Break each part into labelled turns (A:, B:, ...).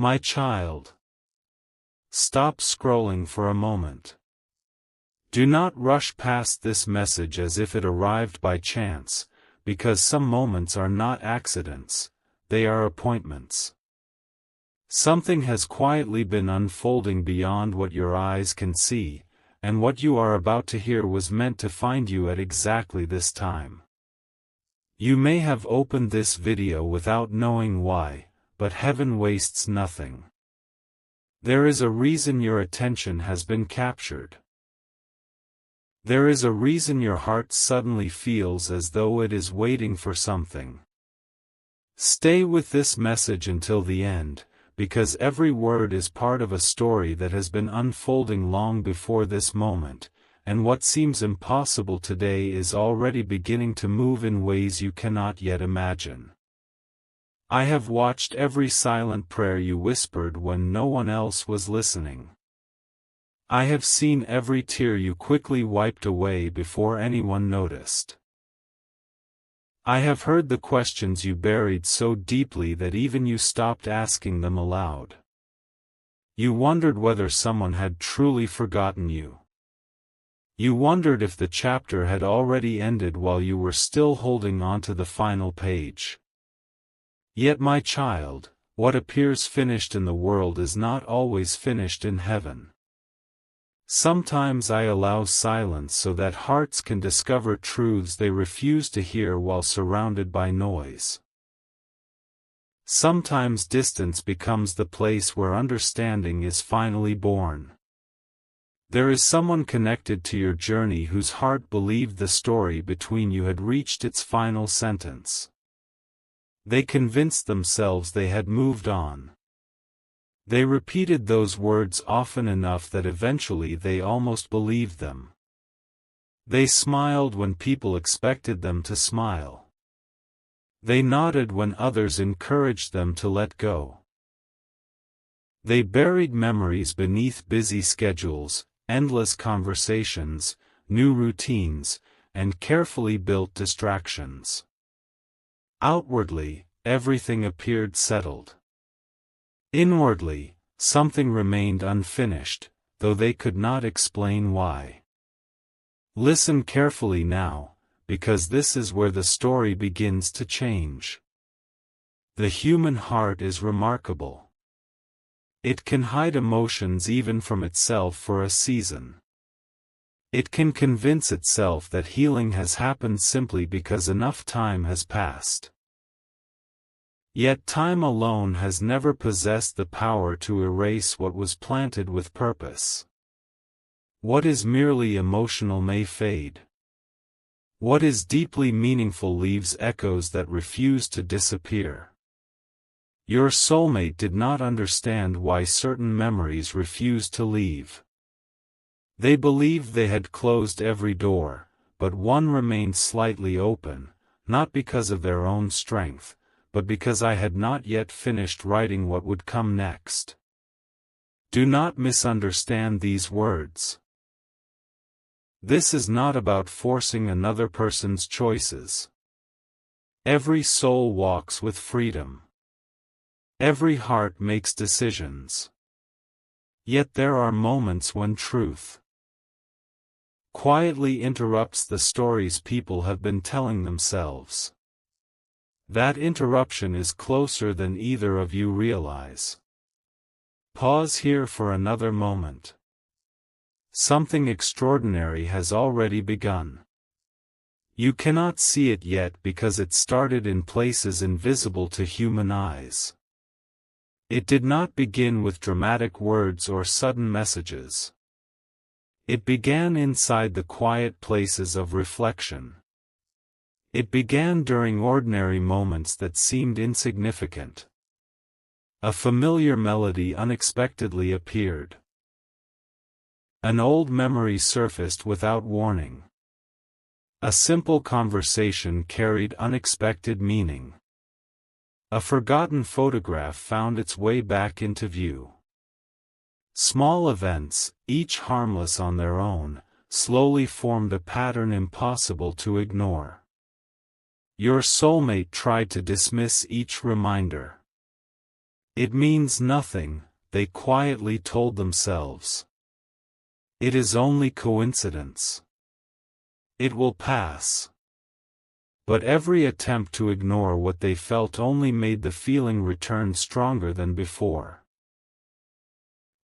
A: My child, stop scrolling for a moment. Do not rush past this message as if it arrived by chance, because some moments are not accidents, they are appointments. Something has quietly been unfolding beyond what your eyes can see, and what you are about to hear was meant to find you at exactly this time. You may have opened this video without knowing why, but heaven wastes nothing. There is a reason your attention has been captured. There is a reason your heart suddenly feels as though it is waiting for something. Stay with this message until the end, because every word is part of a story that has been unfolding long before this moment, and what seems impossible today is already beginning to move in ways you cannot yet imagine. I have watched every silent prayer you whispered when no one else was listening. I have seen every tear you quickly wiped away before anyone noticed. I have heard the questions you buried so deeply that even you stopped asking them aloud. You wondered whether someone had truly forgotten you. You wondered if the chapter had already ended while you were still holding on to the final page. Yet my child, what appears finished in the world is not always finished in heaven. Sometimes I allow silence so that hearts can discover truths they refuse to hear while surrounded by noise. Sometimes distance becomes the place where understanding is finally born. There is someone connected to your journey whose heart believed the story between you had reached its final sentence. They convinced themselves they had moved on. They repeated those words often enough that eventually they almost believed them. They smiled when people expected them to smile. They nodded when others encouraged them to let go. They buried memories beneath busy schedules, endless conversations, new routines, and carefully built distractions. Outwardly, everything appeared settled. Inwardly, something remained unfinished, though they could not explain why. Listen carefully now, because this is where the story begins to change. The human heart is remarkable. It can hide emotions even from itself for a season. It can convince itself that healing has happened simply because enough time has passed. Yet time alone has never possessed the power to erase what was planted with purpose. What is merely emotional may fade. What is deeply meaningful leaves echoes that refuse to disappear. Your soulmate did not understand why certain memories refused to leave. They believed they had closed every door, but one remained slightly open, not because of their own strength, but because I had not yet finished writing what would come next. Do not misunderstand these words. This is not about forcing another person's choices. Every soul walks with freedom. Every heart makes decisions. Yet there are moments when truth quietly interrupts the stories people have been telling themselves. That interruption is closer than either of you realize. Pause here for another moment. Something extraordinary has already begun. You cannot see it yet because it started in places invisible to human eyes. It did not begin with dramatic words or sudden messages. It began inside the quiet places of reflection. It began during ordinary moments that seemed insignificant. A familiar melody unexpectedly appeared. An old memory surfaced without warning. A simple conversation carried unexpected meaning. A forgotten photograph found its way back into view. Small events, each harmless on their own, slowly formed a pattern impossible to ignore. Your soulmate tried to dismiss each reminder. It means nothing, they quietly told themselves. It is only coincidence. It will pass. But every attempt to ignore what they felt only made the feeling return stronger than before.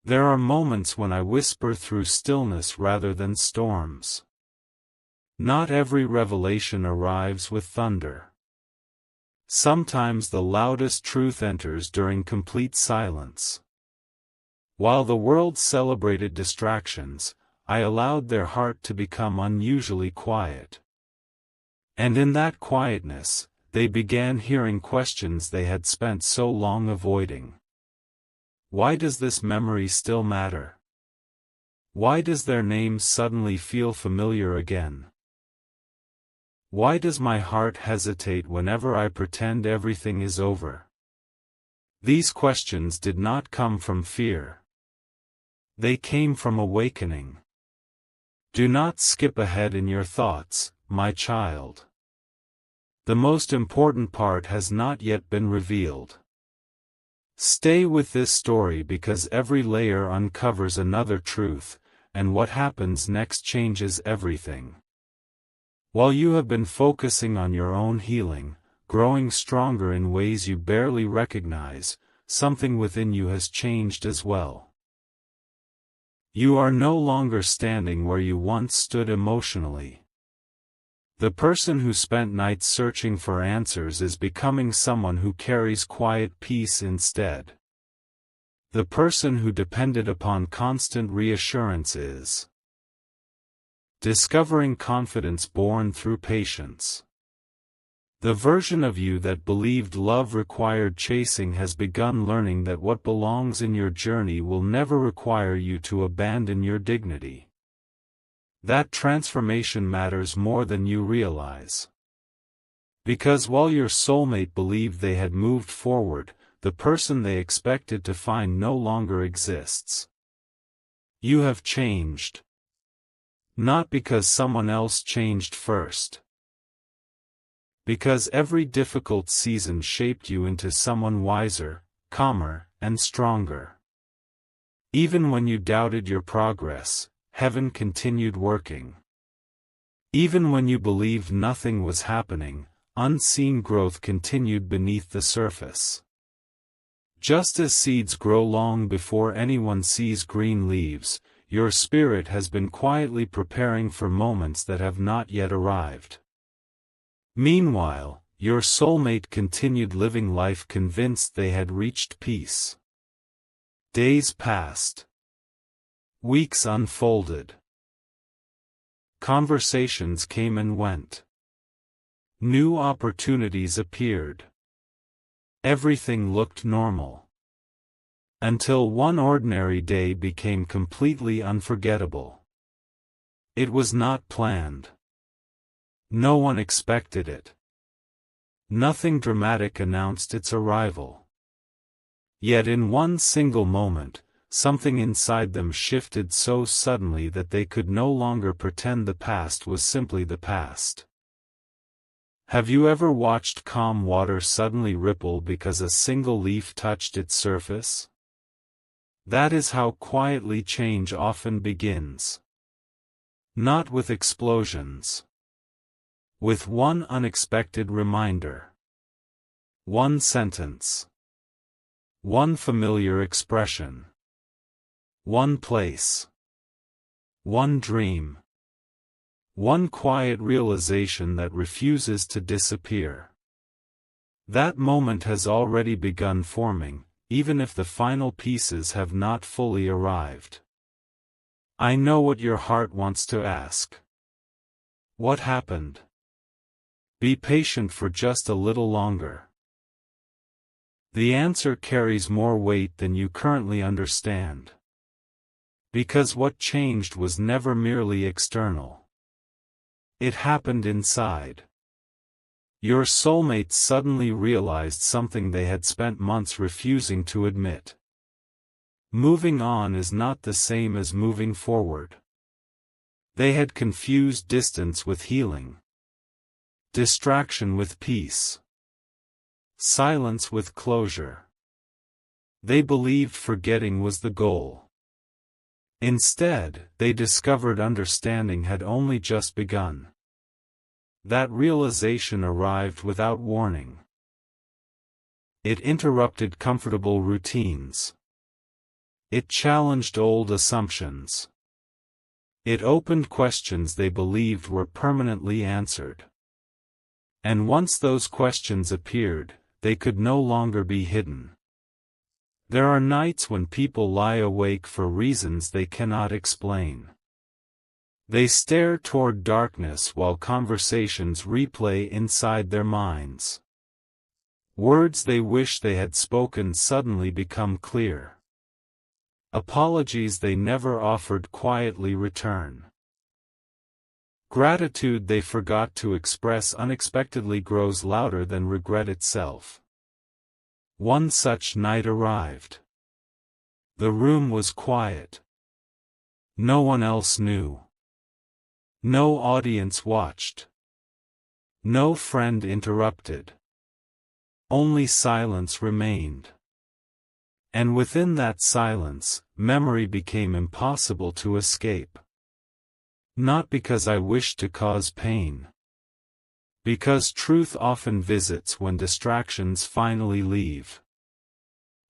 A: There are moments when I whisper through stillness rather than storms. Not every revelation arrives with thunder. Sometimes the loudest truth enters during complete silence. While the world celebrated distractions, I allowed their heart to become unusually quiet. And in that quietness, they began hearing questions they had spent so long avoiding. Why does this memory still matter? Why does their name suddenly feel familiar again? Why does my heart hesitate whenever I pretend everything is over? These questions did not come from fear. They came from awakening. Do not skip ahead in your thoughts, my child. The most important part has not yet been revealed. Stay with this story because every layer uncovers another truth, and what happens next changes everything. While you have been focusing on your own healing, growing stronger in ways you barely recognize, something within you has changed as well. You are no longer standing where you once stood emotionally. The person who spent nights searching for answers is becoming someone who carries quiet peace instead. The person who depended upon constant reassurance is discovering confidence born through patience. The version of you that believed love required chasing has begun learning that what belongs in your journey will never require you to abandon your dignity. That transformation matters more than you realize. Because while your soulmate believed they had moved forward, the person they expected to find no longer exists. You have changed. Not because someone else changed first. Because every difficult season shaped you into someone wiser, calmer, and stronger. Even when you doubted your progress, heaven continued working. Even when you believed nothing was happening, unseen growth continued beneath the surface. Just as seeds grow long before anyone sees green leaves, your spirit has been quietly preparing for moments that have not yet arrived. Meanwhile, your soulmate continued living life convinced they had reached peace. Days passed. Weeks unfolded. Conversations came and went. New opportunities appeared. Everything looked normal. Until one ordinary day became completely unforgettable. It was not planned. No one expected it. Nothing dramatic announced its arrival. Yet in one single moment, something inside them shifted so suddenly that they could no longer pretend the past was simply the past. Have you ever watched calm water suddenly ripple because a single leaf touched its surface? That is how quietly change often begins. Not with explosions. With one unexpected reminder. One sentence. One familiar expression. One place. One dream. One quiet realization that refuses to disappear. That moment has already begun forming, even if the final pieces have not fully arrived. I know what your heart wants to ask. What happened? Be patient for just a little longer. The answer carries more weight than you currently understand. Because what changed was never merely external. It happened inside. Your soulmate suddenly realized something they had spent months refusing to admit. Moving on is not the same as moving forward. They had confused distance with healing. Distraction with peace. Silence with closure. They believed forgetting was the goal. Instead, they discovered understanding had only just begun. That realization arrived without warning. It interrupted comfortable routines. It challenged old assumptions. It opened questions they believed were permanently answered. And once those questions appeared, they could no longer be hidden. There are nights when people lie awake for reasons they cannot explain. They stare toward darkness while conversations replay inside their minds. Words they wish they had spoken suddenly become clear. Apologies they never offered quietly return. Gratitude they forgot to express unexpectedly grows louder than regret itself. One such night arrived. The room was quiet. No one else knew. No audience watched. No friend interrupted. Only silence remained. And within that silence, memory became impossible to escape. Not because I wished to cause pain. Because truth often visits when distractions finally leave.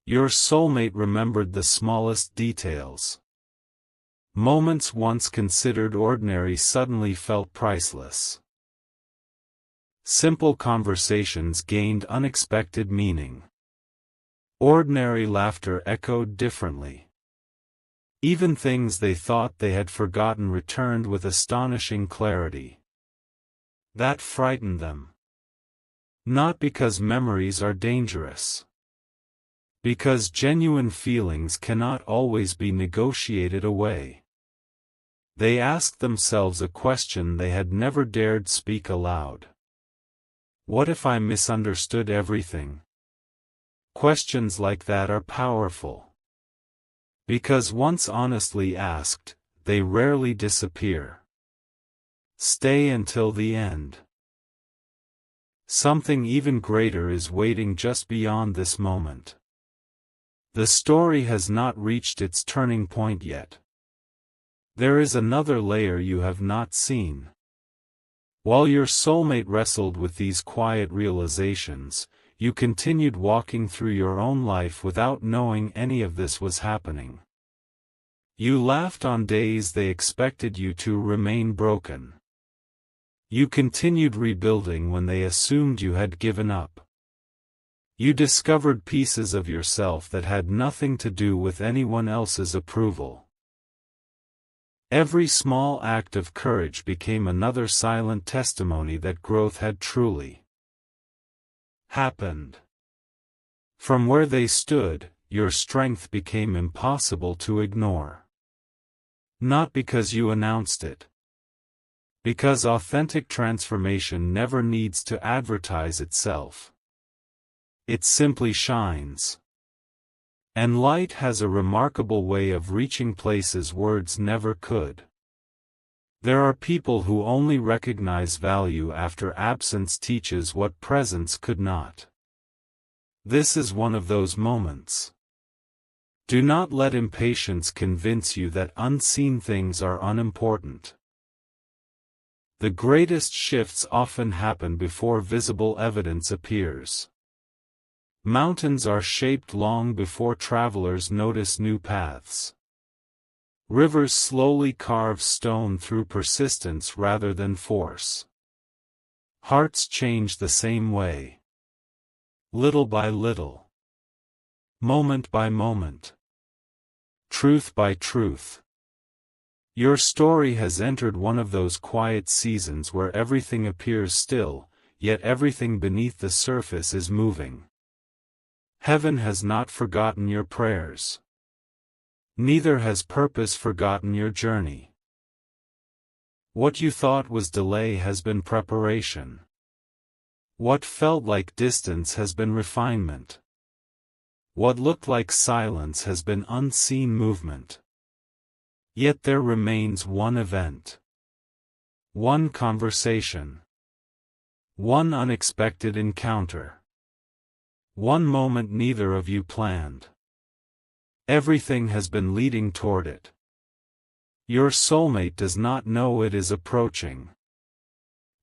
A: Your soulmate remembered the smallest details. Moments once considered ordinary suddenly felt priceless. Simple conversations gained unexpected meaning. Ordinary laughter echoed differently. Even things they thought they had forgotten returned with astonishing clarity. That frightened them. Not because memories are dangerous. Because genuine feelings cannot always be negotiated away. They asked themselves a question they had never dared speak aloud. What if I misunderstood everything? Questions like that are powerful. Because once honestly asked, they rarely disappear. Stay until the end. Something even greater is waiting just beyond this moment. The story has not reached its turning point yet. There is another layer you have not seen. While your soulmate wrestled with these quiet realizations, you continued walking through your own life without knowing any of this was happening. You laughed on days they expected you to remain broken. You continued rebuilding when they assumed you had given up. You discovered pieces of yourself that had nothing to do with anyone else's approval. Every small act of courage became another silent testimony that growth had truly happened. From where they stood, your strength became impossible to ignore. Not because you announced it. Because authentic transformation never needs to advertise itself. It simply shines. And light has a remarkable way of reaching places words never could. There are people who only recognize value after absence teaches what presence could not. This is one of those moments. Do not let impatience convince you that unseen things are unimportant. The greatest shifts often happen before visible evidence appears. Mountains are shaped long before travelers notice new paths. Rivers slowly carve stone through persistence rather than force. Hearts change the same way. Little by little. Moment by moment. Truth by truth. Your story has entered one of those quiet seasons where everything appears still, yet everything beneath the surface is moving. Heaven has not forgotten your prayers. Neither has purpose forgotten your journey. What you thought was delay has been preparation. What felt like distance has been refinement. What looked like silence has been unseen movement. Yet there remains one event. One conversation. One unexpected encounter. One moment neither of you planned. Everything has been leading toward it. Your soulmate does not know it is approaching.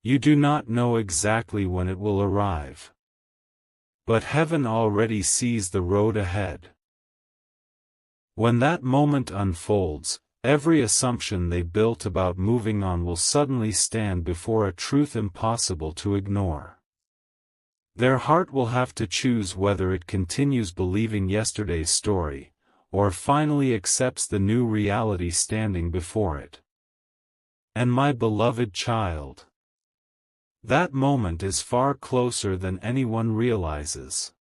A: You do not know exactly when it will arrive. But heaven already sees the road ahead. When that moment unfolds, every assumption they built about moving on will suddenly stand before a truth impossible to ignore. Their heart will have to choose whether it continues believing yesterday's story, or finally accepts the new reality standing before it. And my beloved child, that moment is far closer than anyone realizes.